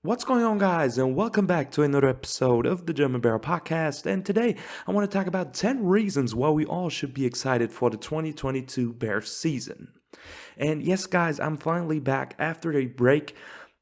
What's going on, guys, and welcome back to another episode of the German Barrel Podcast. And today I want to talk about 10 reasons why we all should be excited for the 2022 Bears season. And yes, guys, I'm finally back after a break.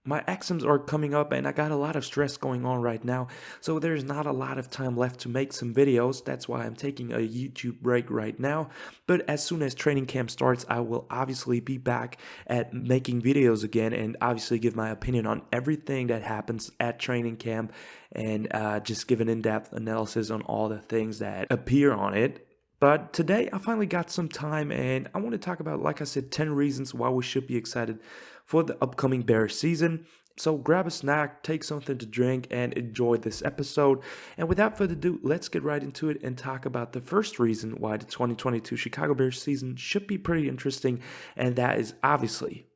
My exams are coming up and I got a lot of stress going on right now, so there's not a lot of time left to make some videos. That's why I'm taking a YouTube break right now. But as soon as training camp starts, I will obviously be back at making videos again and obviously give my opinion on everything that happens at training camp and just give an in-depth analysis on all the things that appear on it. But today I finally got some time and I want to talk about, like I said, 10 reasons why we should be excited for the upcoming Bears season. So grab a snack, take something to drink, and enjoy this episode. And without further ado, let's get right into it and talk about the first reason why the 2022 Chicago Bears season should be pretty interesting, and that is obviously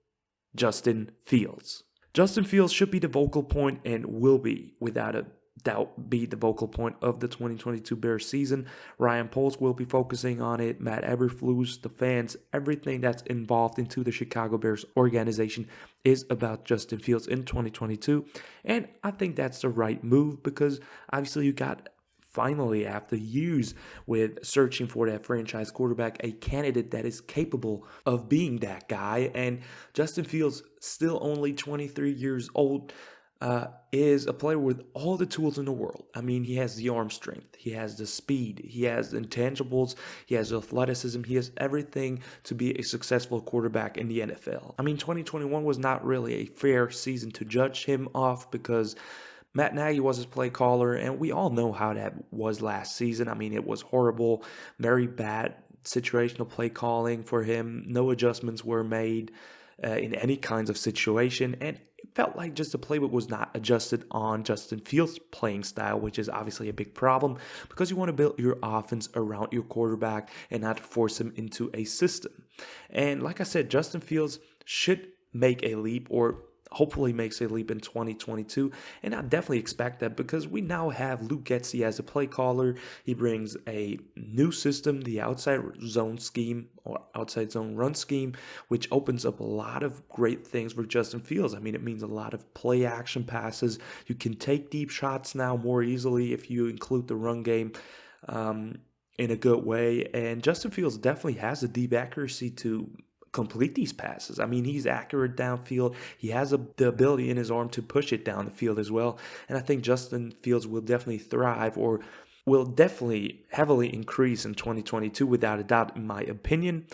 Justin Fields. Justin Fields should be the focal point and will be, without a doubt, be the focal point of the 2022 Bears season. Ryan Poles will be focusing on it. Matt Eberflus, the fans, everything that's involved into the Chicago Bears organization is about Justin Fields in 2022. And I think that's the right move because obviously you got finally, after years with searching for that franchise quarterback, a candidate that is capable of being that guy. And Justin Fields, still only 23 years old, is a player with all the tools in the world. I mean, he has the arm strength, he has the speed, he has the intangibles, he has athleticism, he has everything to be a successful quarterback in the NFL. I mean, 2021 was not really a fair season to judge him off because Matt Nagy was his play caller, and we all know how that was last season. I mean, it was horrible, very bad situational play calling for him. No adjustments were made in any kinds of situation, and it felt like just the playbook was not adjusted on Justin Fields' playing style, which is obviously a big problem because you want to build your offense around your quarterback and not force him into a system. And like I said, Justin Fields should make a leap, or hopefully makes a leap in 2022, and I definitely expect that because we now have Luke Getsy as a play caller. He brings a new system, the outside zone scheme or outside zone run scheme, which opens up a lot of great things for Justin Fields. I mean, it means a lot of play action passes. You can take deep shots now more easily if you include the run game in a good way, and Justin Fields definitely has the deep accuracy to complete these passes. I mean, he's accurate downfield. He has the ability in his arm to push it down the field as well. And I think Justin Fields will definitely thrive, or will definitely heavily increase in 2022 without a doubt, in my opinion.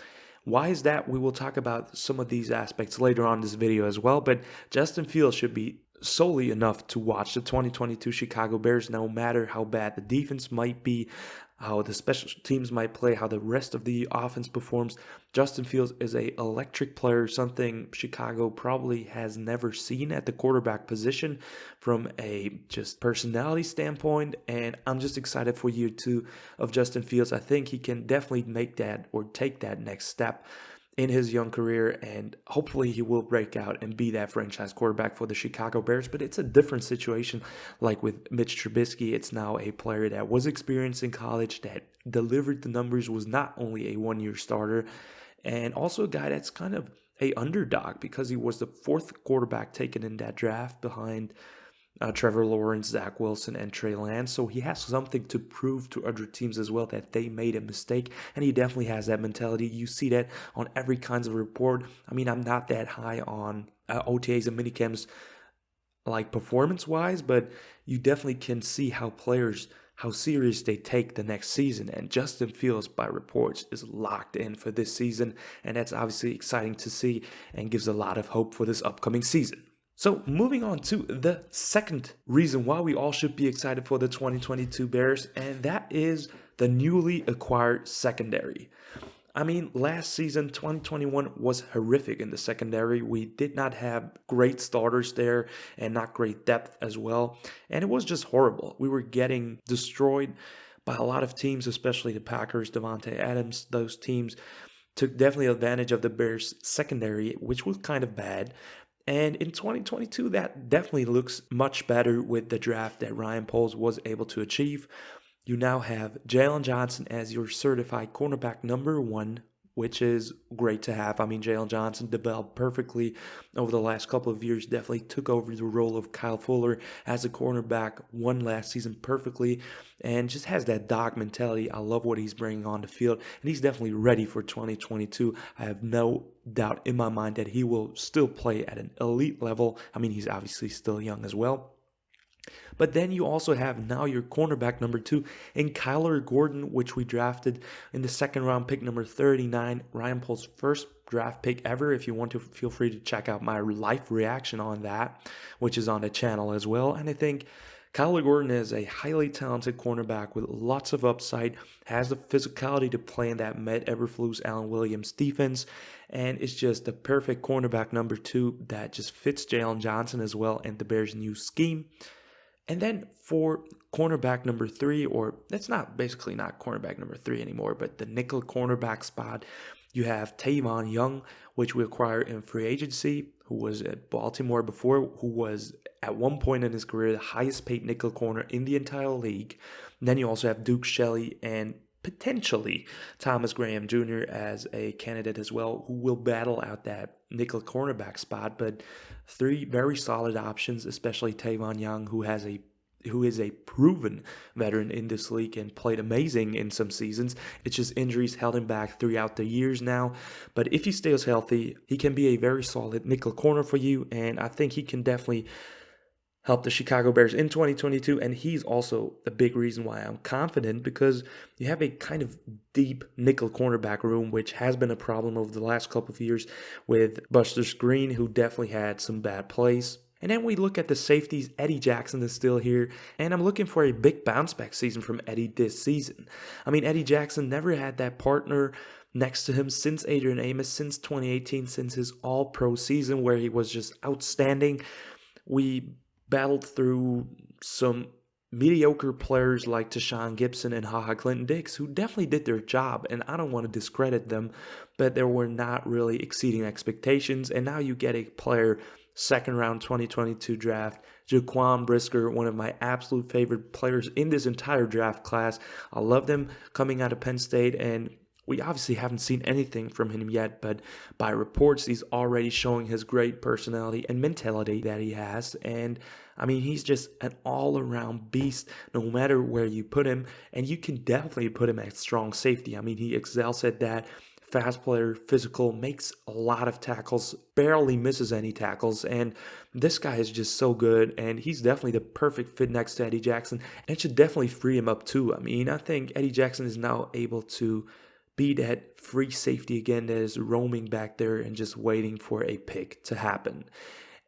Why is that? We will talk about some of these aspects later on in this video as well, but Justin Fields should be solely enough to watch the 2022 Chicago Bears, no matter how bad the defense might be, how the special teams might play, how the rest of the offense performs. Justin Fields is an electric player, something Chicago probably has never seen at the quarterback position from a just personality standpoint. And I'm just excited for year two of Justin Fields. I think he can definitely make that or take that next step in his young career, and hopefully he will break out and be that franchise quarterback for the Chicago Bears. But it's a different situation. Like with Mitch Trubisky, it's now a player that was experienced in college, that delivered the numbers, was not only a one-year starter, and also a guy that's kind of a underdog because he was the fourth quarterback taken in that draft behind Trevor Lawrence, Zach Wilson, and Trey Lance. So he has something to prove to other teams as well, that they made a mistake, and he definitely has that mentality. You see that on every kinds of report. I mean, I'm not that high on OTAs and minicamps like performance-wise, but you definitely can see how players, how serious they take the next season. And Justin Fields, by reports, is locked in for this season, and that's obviously exciting to see and gives a lot of hope for this upcoming season. So moving on to the second reason why we all should be excited for the 2022 Bears, and that is the newly acquired secondary. I mean, last season, 2021, was horrific in the secondary. We did not have great starters there and not great depth as well, and it was just horrible. We were getting destroyed by a lot of teams, especially the Packers, Devontae Adams. Those teams took definitely advantage of the Bears secondary, which was kind of bad. And in 2022, that definitely looks much better with the draft that Ryan Poles was able to achieve. You now have Jalen Johnson as your certified cornerback number one which is great to have. I mean, Jalen Johnson developed perfectly over the last couple of years, definitely took over the role of Kyle Fuller as a cornerback, won last season perfectly, and just has that dog mentality. I love what he's bringing on the field, and he's definitely ready for 2022. I have no doubt in my mind that he will still play at an elite level. I mean, he's obviously still young as well. But then you also have now your cornerback number 2 in Kyler Gordon, which we drafted in the second round, pick number 39, Ryan Pohl's first draft pick ever. If you want to, feel free to check out my live reaction on that, which is on the channel as well. And I think Kyler Gordon is a highly talented cornerback with lots of upside, has the physicality to play in that Kmet, Eberflus, Allen Williams defense, and it's just the perfect cornerback number 2 that just fits Jalen Johnson as well and the Bears' new scheme. And then for cornerback number 3, or that's not basically not cornerback number 3 anymore, but the nickel cornerback spot, you have Tavon Young, which we acquired in free agency, who was at Baltimore before, who was at one point in his career the highest paid nickel corner in the entire league. And then you also have Duke Shelley and potentially Thomas Graham Jr. as a candidate as well, who will battle out that nickel cornerback spot. But 3 very solid options, especially Tavon Young, who is a proven veteran in this league and played amazing in some seasons. It's just injuries held him back throughout the years now. But if he stays healthy, he can be a very solid nickel corner for you, and I think he can definitely help the Chicago Bears in 2022, and he's also the big reason why I'm confident, because you have a kind of deep nickel cornerback room, which has been a problem over the last couple of years with Buster Skrine, who definitely had some bad plays. And then we look at the safeties. Eddie Jackson is still here, and I'm looking for a big bounce back season from Eddie this season. I mean, Eddie Jackson never had that partner next to him since Adrian Amos, since 2018, since his all-pro season where he was just outstanding. We battled through some mediocre players like Tashawn Gipson and HaHa Clinton-Dix, who definitely did their job, and I don't want to discredit them, but they were not really exceeding expectations. And now you get a player, second round 2022 draft, Jaquan Brisker, one of my absolute favorite players in this entire draft class. I love them coming out of Penn State, and we obviously haven't seen anything from him yet, but by reports, he's already showing his great personality and mentality that he has. And I mean, he's just an all-around beast no matter where you put him. And you can definitely put him at strong safety. I mean, he excels at that. Fast player, physical, makes a lot of tackles, barely misses any tackles, and this guy is just so good, and he's definitely the perfect fit next to Eddie Jackson, and should definitely free him up too. I mean, I think Eddie Jackson is now able to be that free safety again that is roaming back there and just waiting for a pick to happen.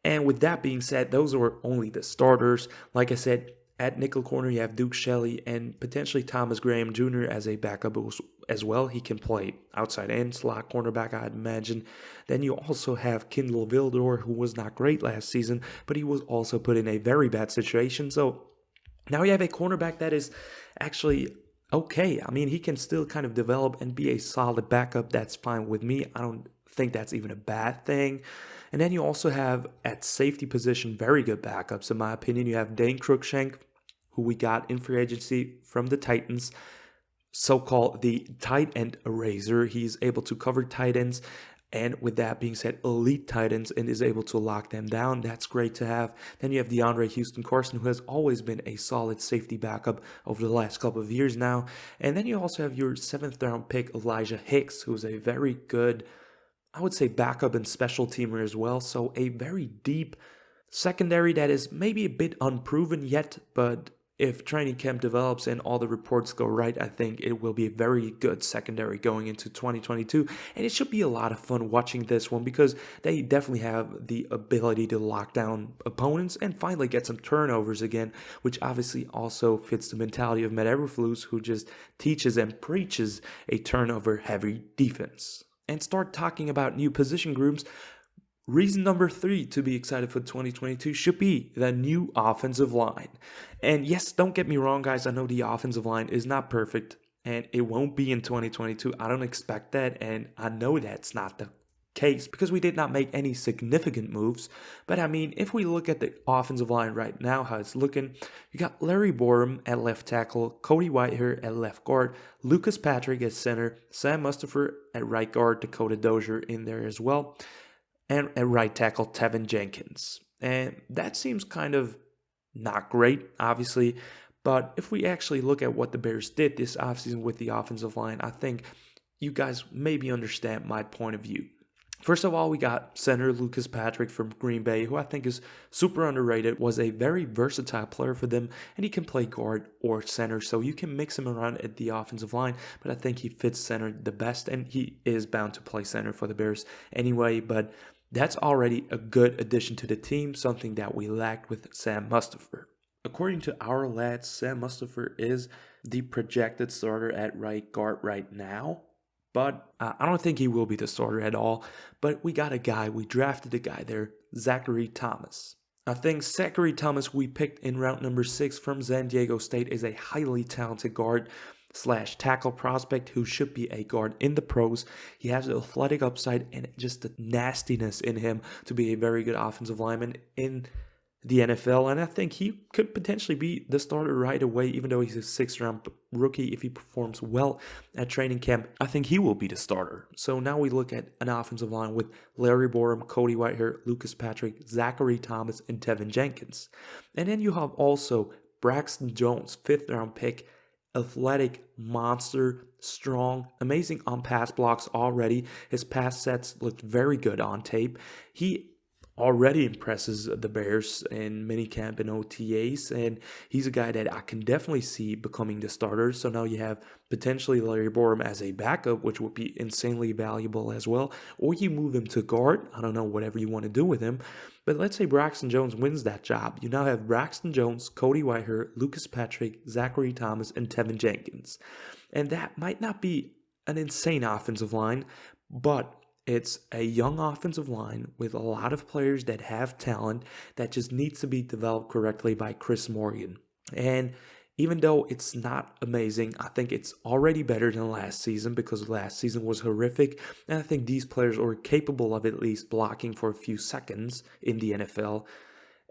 And with that being said, those are only the starters. Like I said, at nickel corner, you have Duke Shelley and potentially Thomas Graham Jr. as a backup as well. He can play outside end, slot cornerback, I'd imagine. Then you also have Kindle Vildor, who was not great last season, but he was also put in a very bad situation. So now you have a cornerback that is actually okay. I mean, he can still kind of develop and be a solid backup. That's fine with me. I don't think that's even a bad thing. And then you also have at safety position very good backups, in my opinion. You have Dane Cruikshank, who we got in free agency from the Titans, so-called the tight end eraser. He's able to cover tight ends, and with that being said, elite tight ends, and is able to lock them down. That's great to have. Then you have DeAndre Houston Carson, who has always been a solid safety backup over the last couple of years now. And then you also have your 7th round pick, Elijah Hicks, who's a very good, I would say, backup and special teamer as well. So a very deep secondary that is maybe a bit unproven yet, but if training camp develops and all the reports go right, I think it will be a very good secondary going into 2022. And it should be a lot of fun watching this one because they definitely have the ability to lock down opponents and finally get some turnovers again, which obviously also fits the mentality of Kmet Eberflus, who just teaches and preaches a turnover-heavy defense. And start talking about new position groups. Reason number 3 to be excited for 2022 should be the new offensive line. And yes, don't get me wrong, guys. I know the offensive line is not perfect, and it won't be in 2022. I don't expect that, and I know that's not the case because we did not make any significant moves. But I mean, if we look at the offensive line right now, how it's looking, you got Larry Borum at left tackle, Cody Whitehair at left guard, Lucas Patrick at center, Sam Mustipher at right guard, Dakota Dozier in there as well, and at right tackle, Tevin Jenkins. And that seems kind of not great, obviously. But if we actually look at what the Bears did this offseason with the offensive line, I think you guys maybe understand my point of view. First of all, we got center Lucas Patrick from Green Bay, who I think is super underrated, was a very versatile player for them, and he can play guard or center, so you can mix him around at the offensive line, but I think he fits center the best, and he is bound to play center for the Bears anyway, but that's already a good addition to the team, something that we lacked with Sam Mustipher. According to our lads, Sam Mustipher is the projected starter at right guard right now, but I don't think he will be the starter at all. But we drafted a guy there, Zachary Thomas. I think Zachary Thomas we picked in round number 6 from San Diego State is a highly talented guard / tackle prospect who should be a guard in the pros. He has the athletic upside and just the nastiness in him to be a very good offensive lineman in the NFL, and I think he could potentially be the starter right away, even though he's a 6th-round rookie. If he performs well at training camp, I think he will be the starter. So now we look at an offensive line with Larry Borum, Cody Whitehair, Lucas Patrick, Zachary Thomas, and Tevin Jenkins. And then you have also Braxton Jones, 5th-round pick, athletic monster, strong, amazing on pass blocks already. His pass sets looked very good on tape. He already impresses the Bears in minicamp and OTAs, and he's a guy that I can definitely see becoming the starter. So now you have potentially Larry Borum as a backup, which would be insanely valuable as well, or you move him to guard. I don't know, whatever you want to do with him. But let's say Braxton Jones wins that job. You now have Braxton Jones, Cody Whitehair, Lucas Patrick, Zachary Thomas, and Tevin Jenkins. And that might not be an insane offensive line, but it's a young offensive line with a lot of players that have talent that just needs to be developed correctly by Chris Morgan. And even though it's not amazing, I think it's already better than last season because last season was horrific. And I think these players are capable of at least blocking for a few seconds in the NFL.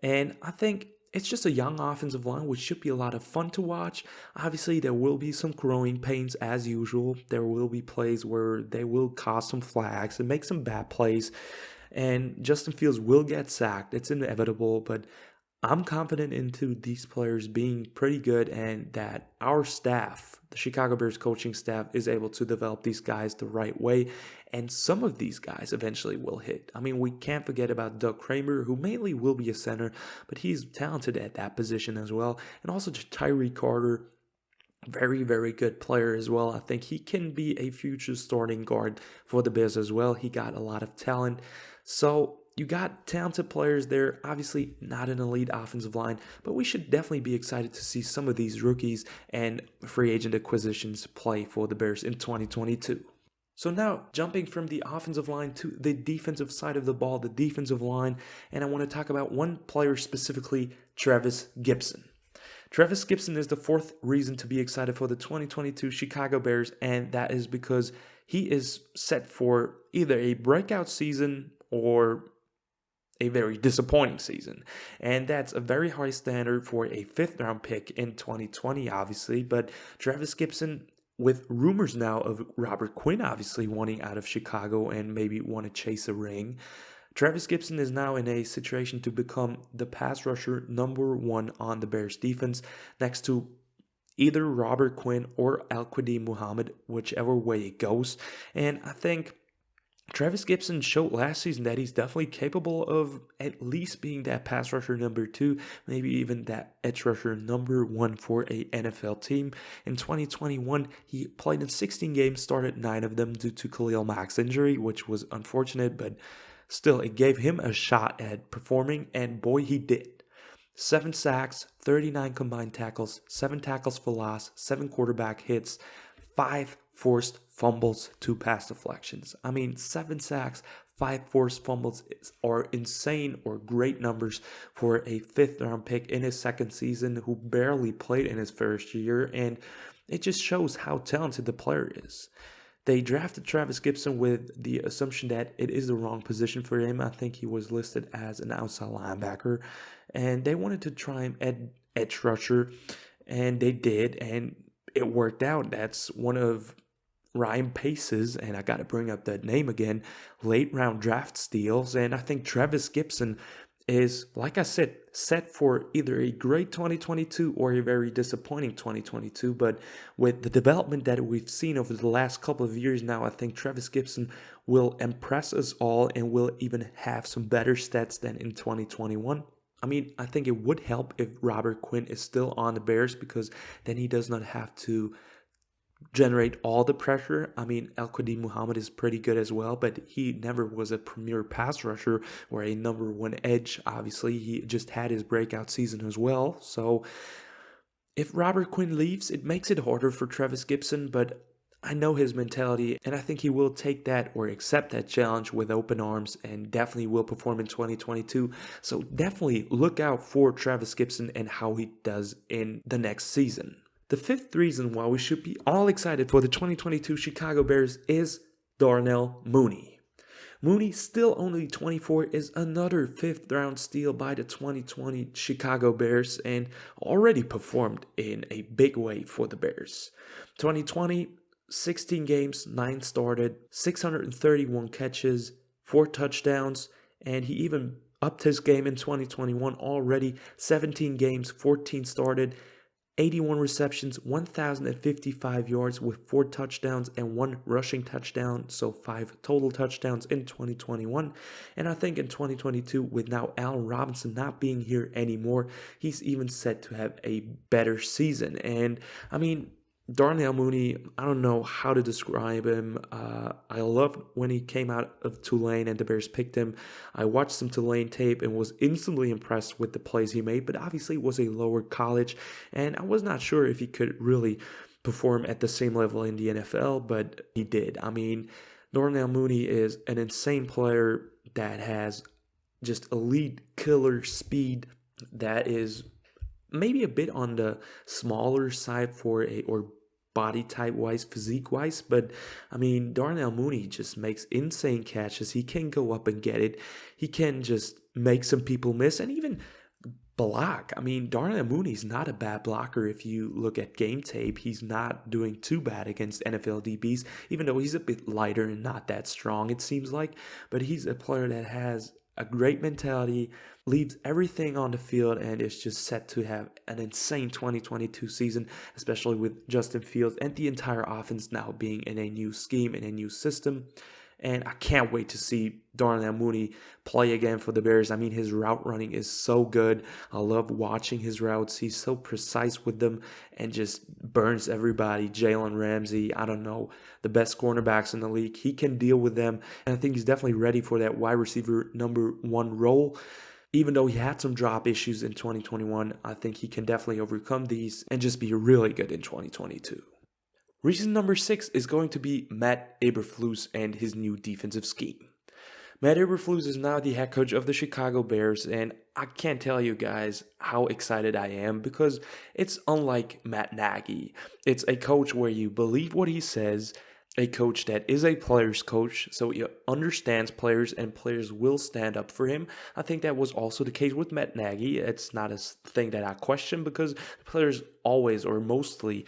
And I think it's just a young offensive line, which should be a lot of fun to watch. Obviously, there will be some growing pains as usual. There will be plays where they will cause some flags and make some bad plays. And Justin Fields will get sacked. It's inevitable, but I'm confident into these players being pretty good and that our staff, the Chicago Bears coaching staff, is able to develop these guys the right way. And some of these guys eventually will hit. I mean, we can't forget about Doug Kramer, who mainly will be a center, but he's talented at that position as well. And also Tyree Carter, very, very good player as well. I think he can be a future starting guard for the Bears as well. He got a lot of talent. So you got talented players there, obviously not an elite offensive line, but we should definitely be excited to see some of these rookies and free agent acquisitions play for the Bears in 2022. So now, jumping from the offensive line to the defensive side of the ball, the defensive line, and I want to talk about one player specifically, Trevis Gipson. Trevis Gipson is the 4th reason to be excited for the 2022 Chicago Bears, and that is because he is set for either a breakout season or a very disappointing season. And that's a very high standard for a 5th-round pick in 2020, obviously. But Trevis Gipson, with rumors now of Robert Quinn obviously wanting out of Chicago and maybe want to chase a ring, Trevis Gipson is now in a situation to become the pass rusher number 1 on the Bears defense, next to either Robert Quinn or Al-Quadin Muhammad, whichever way it goes. And I think Trevis Gipson showed last season that he's definitely capable of at least being that pass rusher number 2, maybe even that edge rusher number 1 for a NFL team. In 2021, he played in 16 games, started 9 of them due to Khalil Mack's injury, which was unfortunate, but still, it gave him a shot at performing, and boy, he did. 7 sacks, 39 combined tackles, 7 tackles for loss, 7 quarterback hits, 5 forced fumbles, 2 pass deflections. I mean, 7 sacks, 5 forced fumbles are insane or great numbers for a 5th-round pick in his 2nd season who barely played in his first year, and it just shows how talented the player is. They drafted Travis Gipson with the assumption that it is the wrong position for him. I think he was listed as an outside linebacker, and they wanted to try him at edge rusher, and they did, and it worked out. That's one of Ryan Pace's, and I got to bring up that name again, late round draft steals. And I think Travis Gipson is, like I said, set for either a great 2022 or a very disappointing 2022. But with the development that we've seen over the last couple of years now, I think Travis Gipson will impress us all and will even have some better stats than in 2021. I mean, I think it would help if Robert Quinn is still on the Bears, because then he does not have to generate all the pressure. I mean, Al-Qadim Muhammad is pretty good as well, but he never was a premier pass rusher or a number one edge. Obviously, he just had his breakout season as well. So if Robert Quinn leaves, it makes it harder for Travis Gipson, but I know his mentality, and I think he will take that or accept that challenge with open arms and definitely will perform in 2022. So definitely look out for Travis Gipson and how he does in the next season. The fifth reason why we should be all excited for the 2022 Chicago Bears is Darnell Mooney. Mooney, still only 24, is another fifth round steal by the 2020 Chicago Bears and already performed in a big way for the Bears. 2020, 16 games, 9 started, 631 catches, 4 touchdowns, and he even upped his game in 2021 already. 17 games, 14 started, 81 receptions, 1,055 yards with 4 touchdowns and 1 rushing touchdown, so 5 total touchdowns in 2021. And I think in 2022, with now Allen Robinson not being here anymore, he's even set to have a better season. And I mean, Darnell Mooney, I don't know how to describe him. I loved when he came out of Tulane and the Bears picked him. I watched some Tulane tape and was instantly impressed with the plays he made, but obviously it was a lower college, and I was not sure if he could really perform at the same level in the NFL, but he did. I mean, Darnell Mooney is an insane player that has just elite killer speed that is maybe a bit on the smaller side for or body type wise, physique wise, but I mean, Darnell Mooney just makes insane catches. He can go up and get it. He can just make some people miss and even block. I mean, Darnell Mooney's not a bad blocker. If you look at game tape, he's not doing too bad against NFL DBs, even though he's a bit lighter and not that strong, it seems like. But he's a player that has a great mentality, leaves everything on the field, and is just set to have an insane 2022 season, especially with Justin Fields and the entire offense now being in a new scheme, in a new system. And I can't wait to see Darnell Mooney play again for the Bears. I mean, his route running is so good. I love watching his routes. He's so precise with them and just burns everybody. Jalen Ramsey, I don't know, the best cornerbacks in the league. He can deal with them. And I think he's definitely ready for that wide receiver number 1 role. Even though he had some drop issues in 2021, I think he can definitely overcome these and just be really good in 2022. Reason number 6 is going to be Matt Eberflus and his new defensive scheme. Matt Eberflus is now the head coach of the Chicago Bears, and I can't tell you guys how excited I am because it's unlike Matt Nagy. It's a coach where you believe what he says, a coach that is a player's coach, so he understands players and players will stand up for him. I think that was also the case with Matt Nagy. It's not a thing that I question because players always or mostly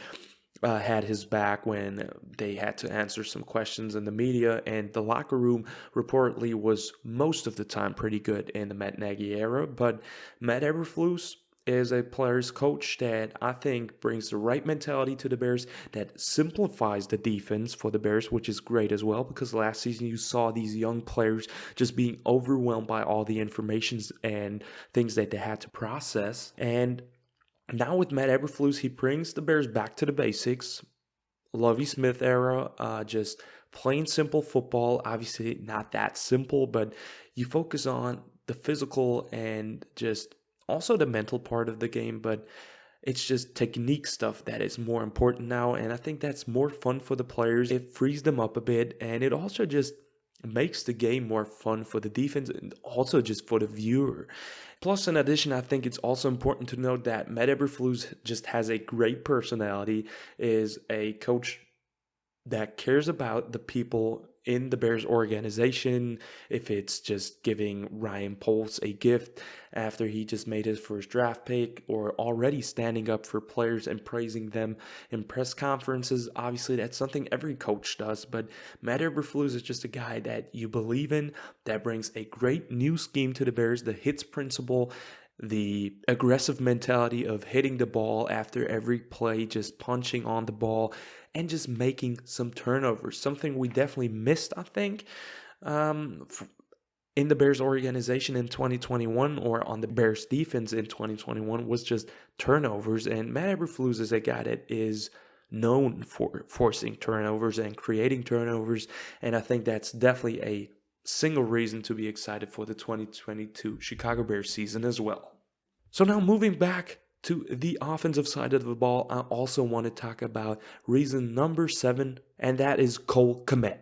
had his back when they had to answer some questions in the media, and the locker room reportedly was most of the time pretty good in the Matt Nagy era. But Matt Eberflus is a player's coach that I think brings the right mentality to the Bears, that simplifies the defense for the Bears, which is great as well, because last season you saw these young players just being overwhelmed by all the informations and things that they had to process. And now with Matt Eberflus, he brings the Bears back to the basics. Lovie Smith era, just plain simple football. Obviously not that simple, but you focus on the physical and just also the mental part of the game, but it's just technique stuff that is more important now, and I think that's more fun for the players. It frees them up a bit, and it also just makes the game more fun for the defense and also just for the viewer. Plus, in addition, I think it's also important to note that Matt Eberflus just has a great personality, is a coach that cares about the people in the Bears organization, if it's just giving Ryan Poles a gift after he just made his first draft pick, or already standing up for players and praising them in press conferences. Obviously, that's something every coach does, but Matt Eberflus is just a guy that you believe in, that brings a great new scheme to the Bears, the hits principle, the aggressive mentality of hitting the ball after every play, just punching on the ball and just making some turnovers. Something we definitely missed, I think, in the Bears organization in 2021, or on the Bears defense in 2021, was just turnovers. And Matt Eberflus is a guy that is known for forcing turnovers and creating turnovers. And I think that's definitely a single reason to be excited for the 2022 Chicago Bears season as well. So now moving back to the offensive side of the ball, I also want to talk about reason number 7, and that is Cole Kmet.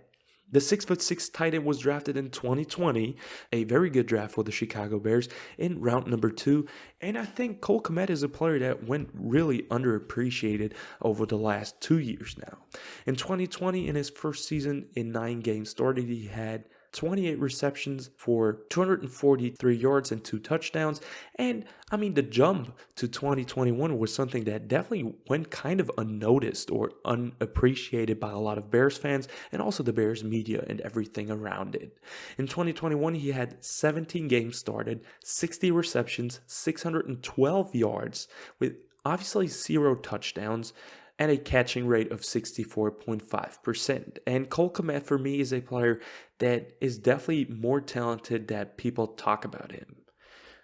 The 6'6" tight end was drafted in 2020, a very good draft for the Chicago Bears, in round number 2. And I think Cole Kmet is a player that went really underappreciated over the last 2 years now. In 2020, in his first season in 9 games started, he had 28 receptions for 243 yards and 2 touchdowns. And I mean, the jump to 2021 was something that definitely went kind of unnoticed or unappreciated by a lot of Bears fans and also the Bears media and everything around it. In 2021, he had 17 games started, 60 receptions, 612 yards, with obviously 0 touchdowns, and a catching rate of 64.5%. And Cole Kmet, for me, is a player that is definitely more talented than people talk about him.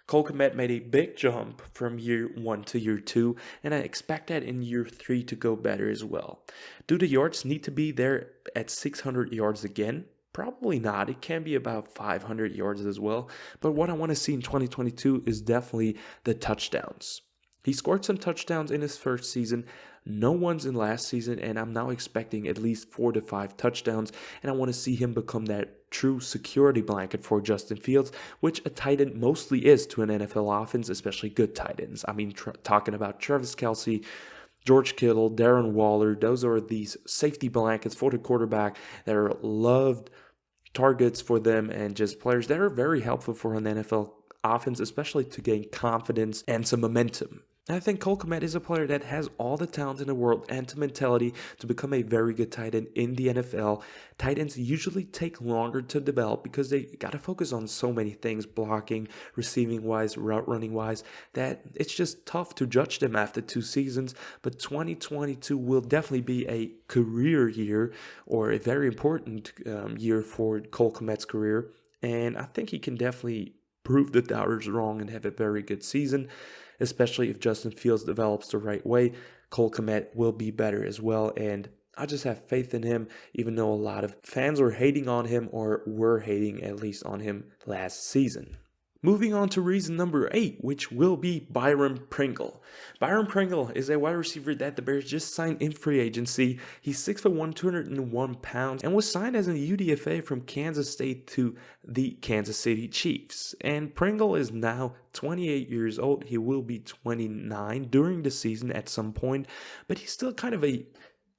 Cole Kmet made a big jump from year 1 to year 2, and I expect that in year 3 to go better as well. Do the yards need to be there at 600 yards again? Probably not. It can be about 500 yards as well. But what I want to see in 2022 is definitely the touchdowns. He scored some touchdowns in his first season, no ones in last season, and I'm now expecting at least 4 to 5 touchdowns, and I want to see him become that true security blanket for Justin Fields, which a tight end mostly is to an NFL offense, especially good tight ends. I mean, talking about Travis Kelce, George Kittle, Darren Waller, those are these safety blankets for the quarterback that are loved targets for them, and just players that are very helpful for an NFL offense, especially to gain confidence and some momentum. And I think Cole Kmet is a player that has all the talent in the world and the mentality to become a very good tight end in the NFL. Tight ends usually take longer to develop because they got to focus on so many things, blocking, receiving wise, route running wise, that it's just tough to judge them after 2 seasons. But 2022 will definitely be a career year, or a very important year for Cole Kmet's career. And I think he can definitely prove the doubters wrong and have a very good season, especially if Justin Fields develops the right way. Cole Kmet will be better as well, and I just have faith in him, even though a lot of fans are hating on him, or were hating at least on him last season. Moving on to reason number 8, which will be Byron Pringle. Byron Pringle is a wide receiver that the Bears just signed in free agency. He's 6'1", 201 pounds, and was signed as a UDFA from Kansas State to the Kansas City Chiefs. And Pringle is now 28 years old. He will be 29 during the season at some point, but he's still kind of a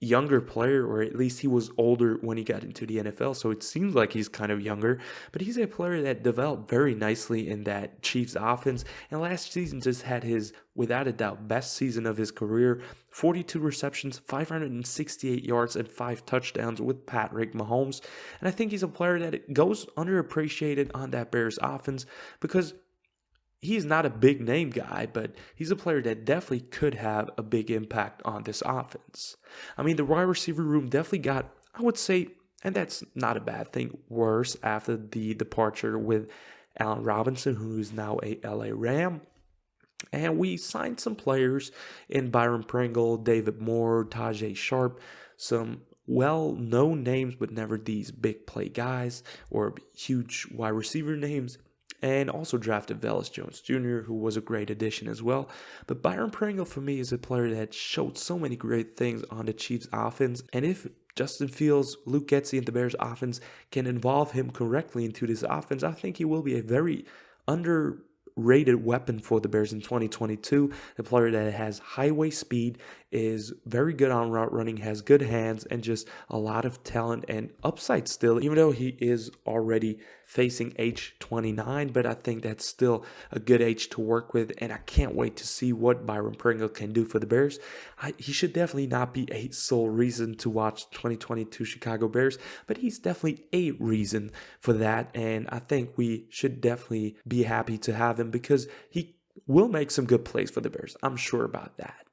younger player, or at least he was older when he got into the NFL, so it seems like he's kind of younger, but he's a player that developed very nicely in that Chiefs offense, and last season just had his, without a doubt, best season of his career. 42 receptions, 568 yards, and 5 touchdowns with Patrick Mahomes. And I think he's a player that goes underappreciated on that Bears offense because he's not a big name guy, but he's a player that definitely could have a big impact on this offense. I mean, the wide receiver room definitely got, I would say, and that's not a bad thing, worse after the departure with Allen Robinson, who is now a LA Ram. And we signed some players in Byron Pringle, David Moore, Tajay Sharp, some well-known names, but never these big play guys or huge wide receiver names. And also drafted Velus Jones Jr., who was a great addition as well. But Byron Pringle, for me, is a player that showed so many great things on the Chiefs offense. And if Justin Fields, Luke Getsy, and the Bears offense can involve him correctly into this offense, I think he will be a very underrated rated weapon for the Bears in 2022. A player that has highway speed, is very good on route running, has good hands, and just a lot of talent and upside still, even though he is already facing age 29, but I think that's still a good age to work with, and I can't wait to see what Byron Pringle can do for the Bears. He should definitely not be a sole reason to watch 2022 Chicago Bears, but he's definitely a reason for that, and I think we should definitely be happy to have him because he will make some good plays for the Bears. I'm sure about that.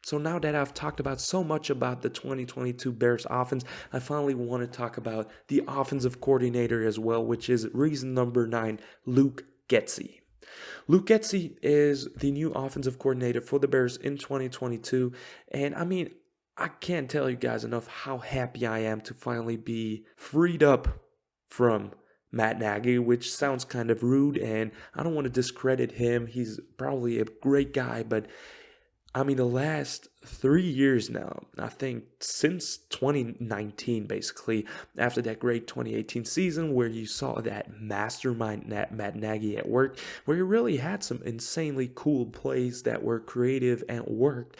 So now that I've talked about so much about the 2022 Bears offense, I finally want to talk about the offensive coordinator as well, which is reason number 9, Luke Getsy. Luke Getsy is the new offensive coordinator for the Bears in 2022, and I mean, I can't tell you guys enough how happy I am to finally be freed up from Matt Nagy, which sounds kind of rude, and I don't want to discredit him. He's probably a great guy, but I mean, the last 3 years now, I think since 2019, basically, after that great 2018 season where you saw that mastermind Matt Nagy at work, where he really had some insanely cool plays that were creative and worked.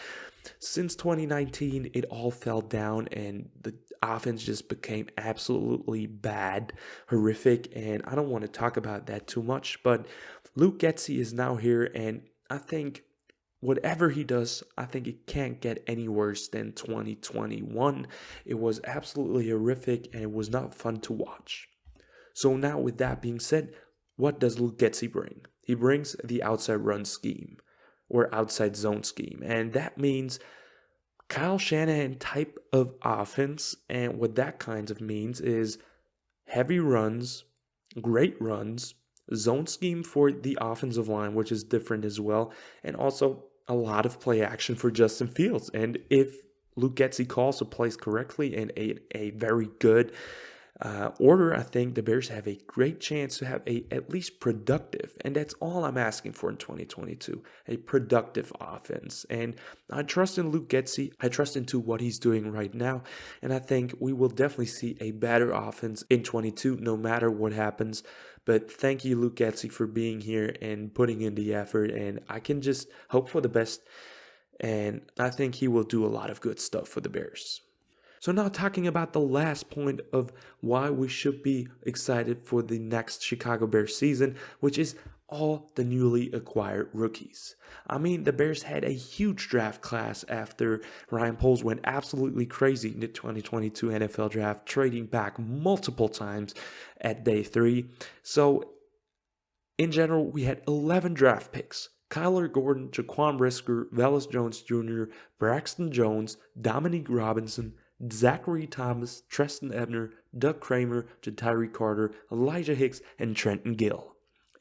Since 2019, it all fell down and the offense just became absolutely bad, horrific, and I don't want to talk about that too much, but Luke Getsy is now here, and I think whatever he does, I think it can't get any worse than 2021. It was absolutely horrific and it was not fun to watch. So now with that being said, what does Luke Getsy bring? He brings the outside run scheme or outside zone scheme. And that means Kyle Shanahan type of offense. And what that kind of means is heavy runs, great runs, zone scheme for the offensive line, which is different as well, and also a lot of play action for Justin Fields. And if Luke Getsy calls the plays correctly and a very good order, I think the Bears have a great chance to have a at least productive, and that's all I'm asking for in 2022, a productive offense. And I trust in Luke Getsy. I trust into what he's doing right now, and I think we will definitely see a better offense in 22 no matter what happens. But thank you, Luke Getsy, for being here and putting in the effort, and I can just hope for the best, and I think he will do a lot of good stuff for the Bears. So now talking about the last point of why we should be excited for the next Chicago Bears season, which is all the newly acquired rookies. I mean, the Bears had a huge draft class after Ryan Poles went absolutely crazy in the 2022 NFL draft, trading back multiple times at day 3. So in general, we had 11 draft picks. Kyler Gordon, Jaquan Brisker, Velus Jones Jr., Braxton Jones, Dominique Robinson, Zachary Thomas, Treston Ebner, Doug Kramer, Jatiri Carter, Elijah Hicks, and Trenton Gill.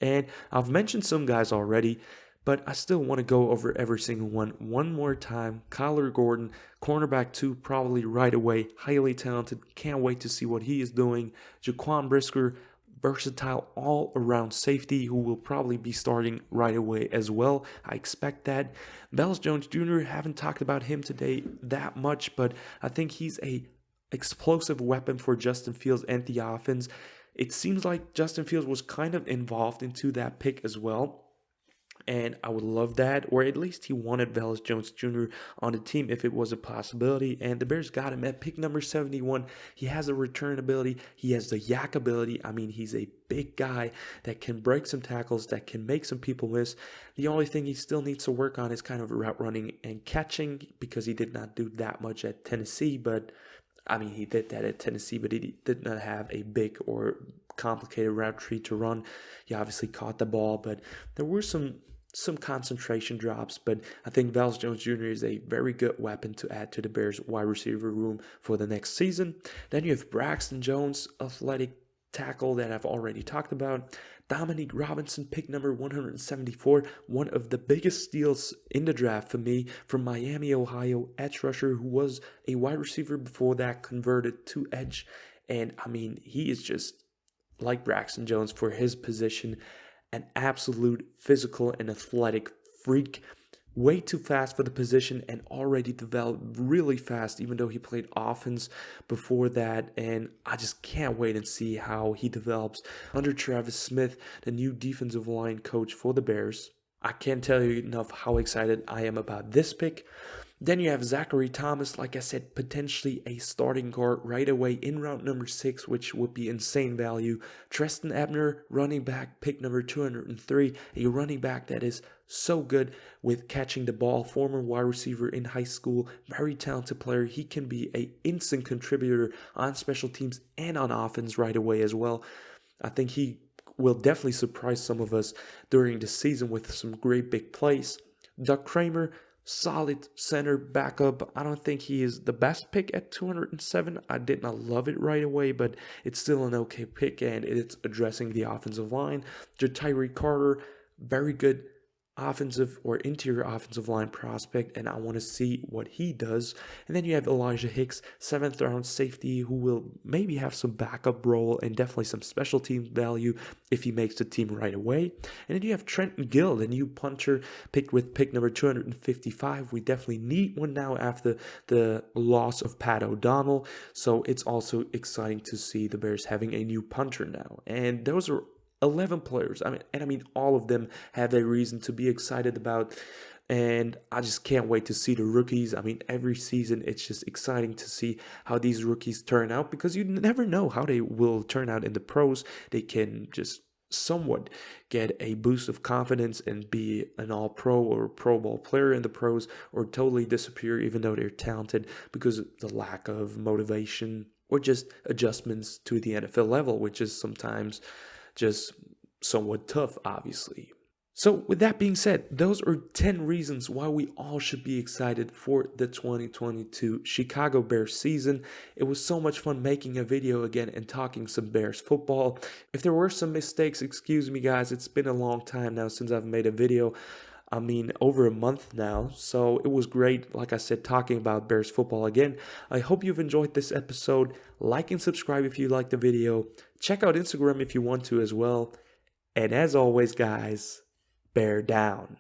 And I've mentioned some guys already, but I still want to go over every single one more time. Kyler Gordon, cornerback 2, probably right away, highly talented. Can't wait to see what he is doing. Jaquan Brisker, versatile all-around safety who will probably be starting right away as well. I expect that. Velus Jones Jr., haven't talked about him today that much, but I think he's a explosive weapon for Justin Fields and the offense. It seems like Justin Fields was kind of involved into that pick as well. And I would love that, or at least he wanted Velus Jones Jr. on the team if it was a possibility. And the Bears got him at pick number 71. He has a return ability. He has the yak ability. I mean, he's a big guy that can break some tackles, that can make some people miss. The only thing he still needs to work on is kind of route running and catching, because he did not do that much at Tennessee. But I mean, he did that at Tennessee, but he did not have a big or complicated route tree to run. He obviously caught the ball, but there were some concentration drops, but I think Velus Jones Jr. is a very good weapon to add to the Bears wide receiver room for the next season. Then you have Braxton Jones, athletic tackle that I've already talked about. Dominique Robinson, pick number 174, one of the biggest steals in the draft for me, from Miami, Ohio, edge rusher who was a wide receiver before that, converted to edge. And I mean, he is just like Braxton Jones for his position, an absolute physical and athletic freak. way too fast for the position and already developed really fast, even though he played offense before that. And I just can't wait and see how he develops under Travis Smith, the new defensive line coach for the Bears. I can't tell you enough how excited I am about this pick. Then you have Zachary Thomas, like I said, potentially a starting guard right away in round number 6, which would be insane value. Treston Ebner, running back, pick number 203, a running back that is so good with catching the ball, former wide receiver in high school, very talented player. He can be an instant contributor on special teams and on offense right away as well. I think he will definitely surprise some of us during the season with some great big plays. Doug Kramer, solid center backup. I don't think he is the best pick at 207. I did not love it right away, but it's still an okay pick, and it's addressing the offensive line. Tyree Carter, very good offensive or interior offensive line prospect, and I want to see what he does. And then you have Elijah Hicks, 7th round safety, who will maybe have some backup role and definitely some special team value if he makes the team right away. And then you have Trenton Gill, the new punter, picked with pick number 255. We definitely need one now after the loss of Pat O'Donnell, so it's also exciting to see the Bears having a new punter now. And those are 11 players. I mean, all of them have a reason to be excited about, and I just can't wait to see the rookies. I mean, every season it's just exciting to see how these rookies turn out, because you never know how they will turn out in the pros. They can just somewhat get a boost of confidence and be an all-pro or Pro Bowl player in the pros, or totally disappear even though they're talented because of the lack of motivation or just adjustments to the NFL level, which is sometimes just somewhat tough, obviously. So with that being said, those are 10 reasons why we all should be excited for the 2022 Chicago Bears season. It was so much fun making a video again and talking some Bears football. If there were some mistakes, excuse me guys, it's been a long time now since I've made a video. I mean, over a month now, so it was great, like I said, talking about Bears football again. I hope you've enjoyed this episode. Like and subscribe if you liked the video. Check out Instagram if you want to as well. And as always, guys, bear down.